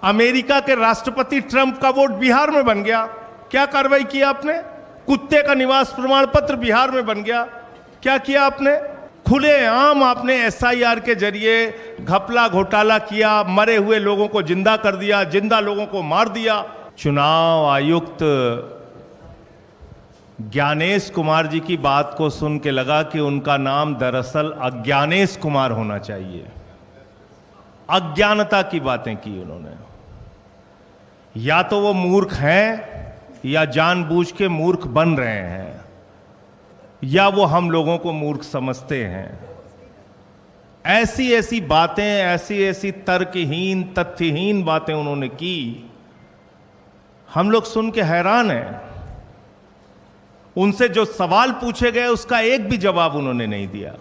America के राष्ट्रपति Trump का वोट बिहार में बन गया। क्या कार्रवाई किया आपने? कुत्ते का निवास प्रमाण पत्र बिहार में बन गया। क्या किया आपने? खुलेआम आपने एसआईआर के जरिए घपला घोटाला किया, मरे हुए लोगों को जिंदा कर दिया, जिंदा लोगों को मार दिया। चुनाव आयुक्त ज्ञानेश कुमार जी की बात को सुन के लगा कि उनका नाम दरअसल अज्ञानेश कुमार होना चाहिए। अज्ञानता की बातें की उन्होंने। या तो वो मूर्ख हैं या जानबूझ के मूर्ख बन रहे हैं, या वो हम लोगों को मूर्ख समझते हैं। ऐसी ऐसी बातें, ऐसी ऐसी तर्कहीन तथ्यहीन बातें उन्होंने की, हम लोग सुन के हैरान हैं। उनसे जो सवाल पूछे गए उसका एक भी जवाब उन्होंने नहीं दिया।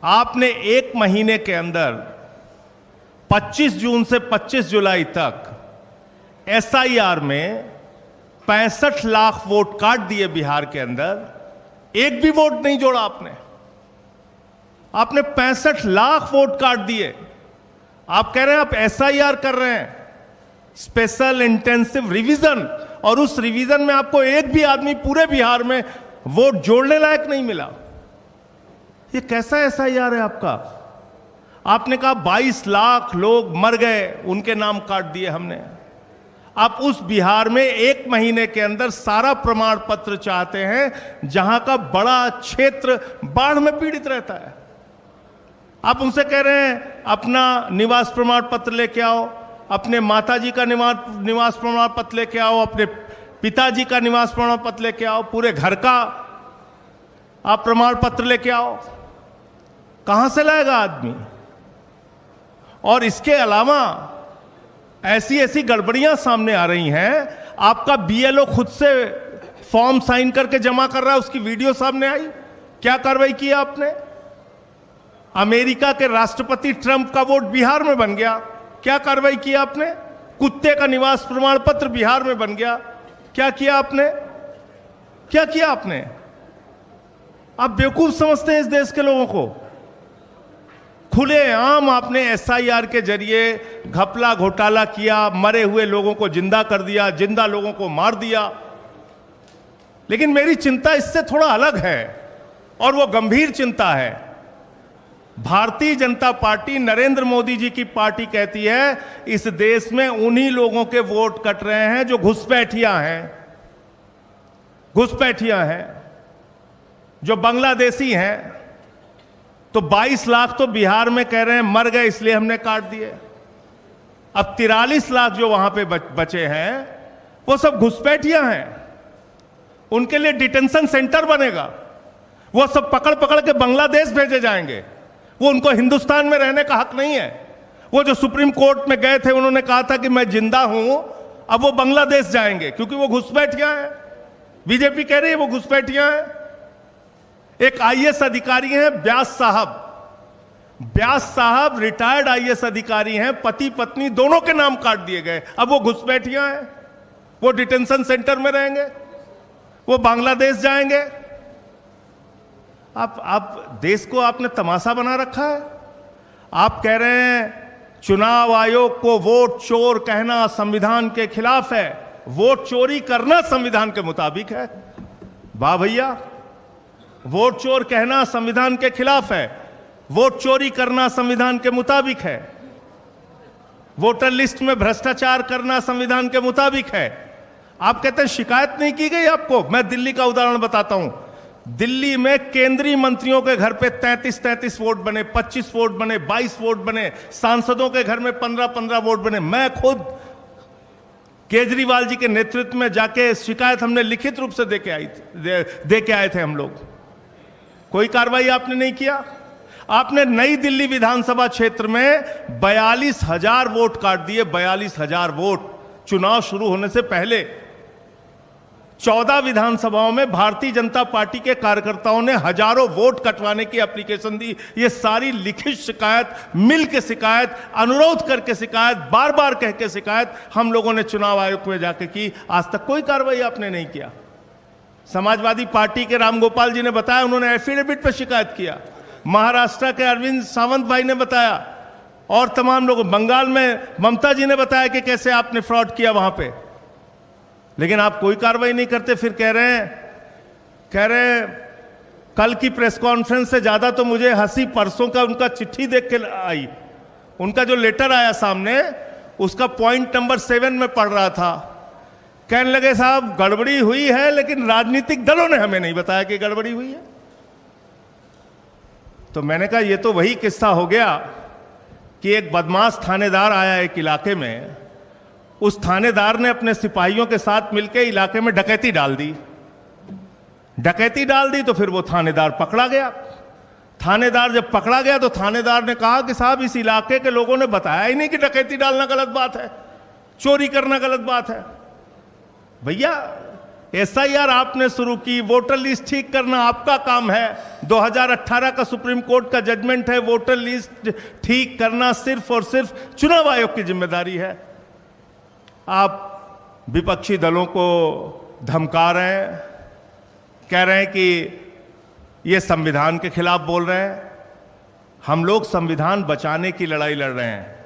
आपने एक महीने के अंदर 25 जून से 25 जुलाई तक एसआईआर में 65 लाख वोट काट दिए बिहार के अंदर, एक भी वोट नहीं जोड़ा आपने। आपने 65 लाख वोट काट दिए। आप कह रहे हैं आप एसआईआर कर रहे हैं, स्पेशल इंटेंसिव रिवीजन, और उस रिवीजन में आपको एक भी आदमी पूरे बिहार में वोट जोड़ने लायक नहीं मिला। ये कैसा एसआईआर है आपका? आपने कहा 22 लाख लोग मर गए, उनके नाम काट दिए हमने। आप उस बिहार में एक महीने के अंदर सारा प्रमाण पत्र चाहते हैं जहां का बड़ा क्षेत्र बाढ़ में पीड़ित रहता है। आप उनसे कह रहे हैं अपना निवास प्रमाण पत्र लेके आओ, अपने माताजी का निवास प्रमाण पत्र लेके आओ, अपने पिताजी का निवास प्रमाण पत्र लेके आओ, पूरे घर का आप प्रमाण पत्र लेके आओ। कहां से लाएगा आदमी? और इसके अलावा ऐसी ऐसी गड़बड़ियां सामने आ रही हैं। आपका बीएलओ खुद से फॉर्म साइन करके जमा कर रहा है, उसकी वीडियो सामने आई। क्या कार्रवाई की आपने? अमेरिका के राष्ट्रपति ट्रंप का वोट बिहार में बन गया। क्या कार्रवाई की आपने? कुत्ते का निवास प्रमाण पत्र बिहार में बन गया। क्या किया आपने? क्या किया आपने? आप बेवकूफ समझते हैं इस देश के लोगों को। खुलेआम आपने एसआईआर के जरिए घपला घोटाला किया, मरे हुए लोगों को जिंदा कर दिया, जिंदा लोगों को मार दिया। लेकिन मेरी चिंता इससे थोड़ा अलग है, और वो गंभीर चिंता है। भारतीय जनता पार्टी, नरेंद्र मोदी जी की पार्टी कहती है इस देश में उन्हीं लोगों के वोट कट रहे हैं जो घुसपैठिया हैं, घुसपैठिया हैं, जो बांग्लादेशी हैं। तो 22 लाख तो बिहार में कह रहे हैं मर गए इसलिए हमने काट दिए। अब 43 लाख जो वहां पे बचे हैं वो सब घुसपैठिया हैं। उनके लिए डिटेंशन सेंटर बनेगा। वो सब पकड़ पकड़ के बांग्लादेश भेजे जाएंगे। वो उनको हिंदुस्तान में रहने का हक नहीं है। वो जो सुप्रीम कोर्ट में गए थे, उन्होंने कहा था कि मैं जिंदा हूं, अब वो बांग्लादेश जाएंगे क्योंकि वो घुसपैठिया हैं। बीजेपी कह रही है वो घुसपैठिया हैं। एक आईएएस अधिकारी हैं व्यास साहब। व्यास साहब रिटायर्ड आईएएस अधिकारी हैं, पति पत्नी दोनों के नाम काट दिए गए। अब वो घुसपैठिया हैं, वो डिटेंशन सेंटर में रहेंगे, वो बांग्लादेश जाएंगे। आप देश को आपने तमाशा बना रखा है। आप कह रहे हैं चुनाव आयोग को वोट चोर कहना संविधान के खिलाफ है। वोट चोरी करना संविधान के मुताबिक है। वाह भैया, वोट चोर कहना संविधान के खिलाफ है, वोट चोरी करना संविधान के मुताबिक है, वोटर लिस्ट में भ्रष्टाचार करना संविधान के मुताबिक है। आप कहते हैं शिकायत नहीं की गई आपको। मैं दिल्ली का उदाहरण बताता हूं। दिल्ली में केंद्रीय मंत्रियों के घर पे 33 वोट बने, 25 वोट बने, 22 वोट बने, सांसदों के घर में 15 वोट बने। मैं खुद केजरीवाल जी के नेतृत्व में जाके शिकायत हमने लिखित रूप से दे के आए थे हम लोग। कोई कार्रवाई आपने नहीं किया। आपने नई दिल्ली विधानसभा क्षेत्र में 42,000 वोट काट दिए। 42,000 वोट चुनाव शुरू होने से पहले। 14 विधानसभाओं में भारतीय जनता पार्टी के कार्यकर्ताओं ने हजारों वोट कटवाने की एप्लीकेशन दी। ये सारी लिखित शिकायत, मिल के शिकायत, अनुरोध करके शिकायत, बार बार कह के शिकायत हम लोगों ने चुनाव आयोग में जाके की। आज तक कोई कार्रवाई आपने नहीं किया। समाजवादी पार्टी के रामगोपाल जी ने बताया, उन्होंने एफिडेविट पर शिकायत किया। महाराष्ट्र के अरविंद सावंत भाई ने बताया और तमाम लोग, बंगाल में ममता जी ने बताया कि कैसे आपने फ्रॉड किया वहां पे, लेकिन आप कोई कार्रवाई नहीं करते। फिर कह रहे हैं कल की प्रेस कॉन्फ्रेंस से ज्यादा तो मुझे हंसी परसों का उनका चिट्ठी देख के आई। उनका जो लेटर आया सामने, उसका पॉइंट नंबर 7 में पढ़ रहा था। कहने लगे साहब गड़बड़ी हुई है, लेकिन राजनीतिक दलों ने हमें नहीं बताया कि गड़बड़ी हुई है। तो मैंने कहा ये तो वही किस्सा हो गया कि एक बदमाश थानेदार आया एक इलाके में, उस थानेदार ने अपने सिपाहियों के साथ मिलकर इलाके में डकैती डाल दी। तो फिर वो थानेदार पकड़ा गया। थानेदार जब पकड़ा गया तो थानेदार ने कहा कि साहब इस इलाके के लोगों ने बताया ही नहीं कि डकैती डालना गलत बात है, चोरी करना गलत बात है। भैया SIR आपने शुरू की, वोटर लिस्ट ठीक करना आपका काम है। 2018 का सुप्रीम कोर्ट का जजमेंट है, वोटर लिस्ट ठीक करना सिर्फ और सिर्फ चुनाव आयोग की जिम्मेदारी है। आप विपक्षी दलों को धमका रहे हैं, कह रहे हैं कि ये संविधान के खिलाफ बोल रहे हैं। हम लोग संविधान बचाने की लड़ाई लड़ रहे हैं।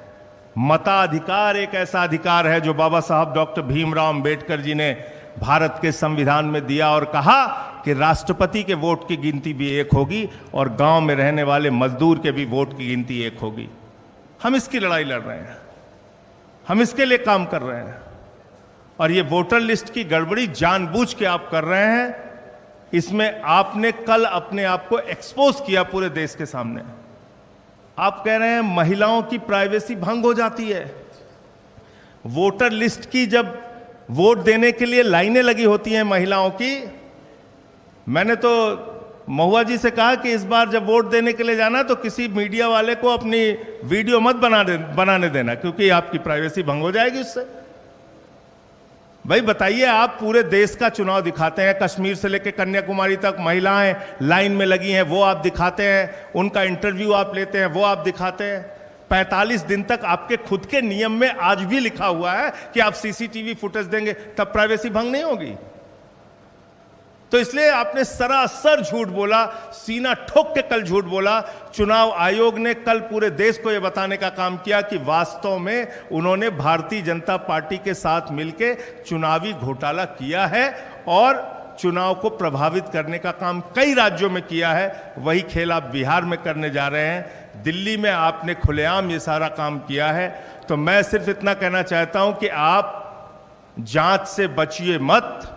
मताधिकार एक ऐसा अधिकार है जो बाबा साहब डॉक्टर भीमराव अंबेडकर जी ने भारत के संविधान में दिया और कहा कि राष्ट्रपति के वोट की गिनती भी एक होगी और गांव में रहने वाले मजदूर के भी वोट की गिनती एक होगी। हम इसकी लड़ाई लड़ रहे हैं, हम इसके लिए काम कर रहे हैं। और ये वोटर लिस्ट की गड़बड़ी जानबूझ के आप कर रहे हैं। इसमें आपने कल अपने आप को एक्सपोज किया पूरे देश के सामने। आप कह रहे हैं महिलाओं की प्राइवेसी भंग हो जाती है। वोटर लिस्ट की जब वोट देने के लिए लाइनें लगी होती हैं महिलाओं की, मैंने तो महुआ जी से कहा कि इस बार जब वोट देने के लिए जाना तो किसी मीडिया वाले को अपनी वीडियो मत बनाने देना, क्योंकि आपकी प्राइवेसी भंग हो जाएगी उससे। भाई बताइए, आप पूरे देश का चुनाव दिखाते हैं, कश्मीर से लेकर कन्याकुमारी तक महिलाएं लाइन में लगी हैं, वो आप दिखाते हैं। उनका इंटरव्यू आप लेते हैं, वो आप दिखाते हैं। 45 दिन तक आपके खुद के नियम में आज भी लिखा हुआ है कि आप CCTV फुटेज देंगे, तब प्राइवेसी भंग नहीं होगी। तो इसलिए आपने सरासर झूठ बोला, सीना ठोक के कल झूठ बोला। चुनाव आयोग ने कल पूरे देश को यह बताने का काम किया कि वास्तव में उन्होंने भारतीय जनता पार्टी के साथ मिलकर चुनावी घोटाला किया है और चुनाव को प्रभावित करने का काम कई राज्यों में किया है। वही खेल आप बिहार में करने जा रहे हैं। दिल्ली में आपने खुलेआम ये सारा काम किया है। तो मैं सिर्फ इतना कहना चाहता हूं कि आप जांच से बचिए मत,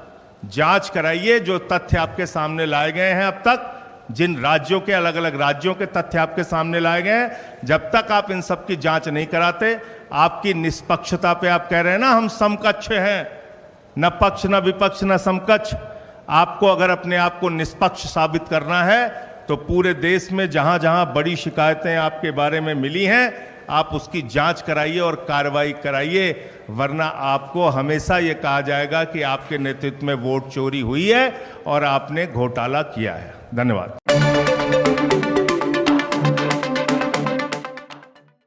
जांच कराइए। जो तथ्य आपके सामने लाए गए हैं अब तक, जिन राज्यों के अलग अलग राज्यों के तथ्य आपके सामने लाए गए हैं, जब तक आप इन सब की जांच नहीं कराते, आपकी निष्पक्षता पे आप कह रहे हैं ना हम समकक्ष हैं, न पक्ष न विपक्ष न समकक्ष। आपको अगर अपने आप को निष्पक्ष साबित करना है तो पूरे देश में जहां जहां बड़ी शिकायतें आपके बारे में मिली हैं, आप उसकी जांच कराइए और कार्रवाई कराइए, वरना आपको हमेशा ये कहा जाएगा कि आपके नेतृत्व में वोट चोरी हुई है और आपने घोटाला किया है। धन्यवाद।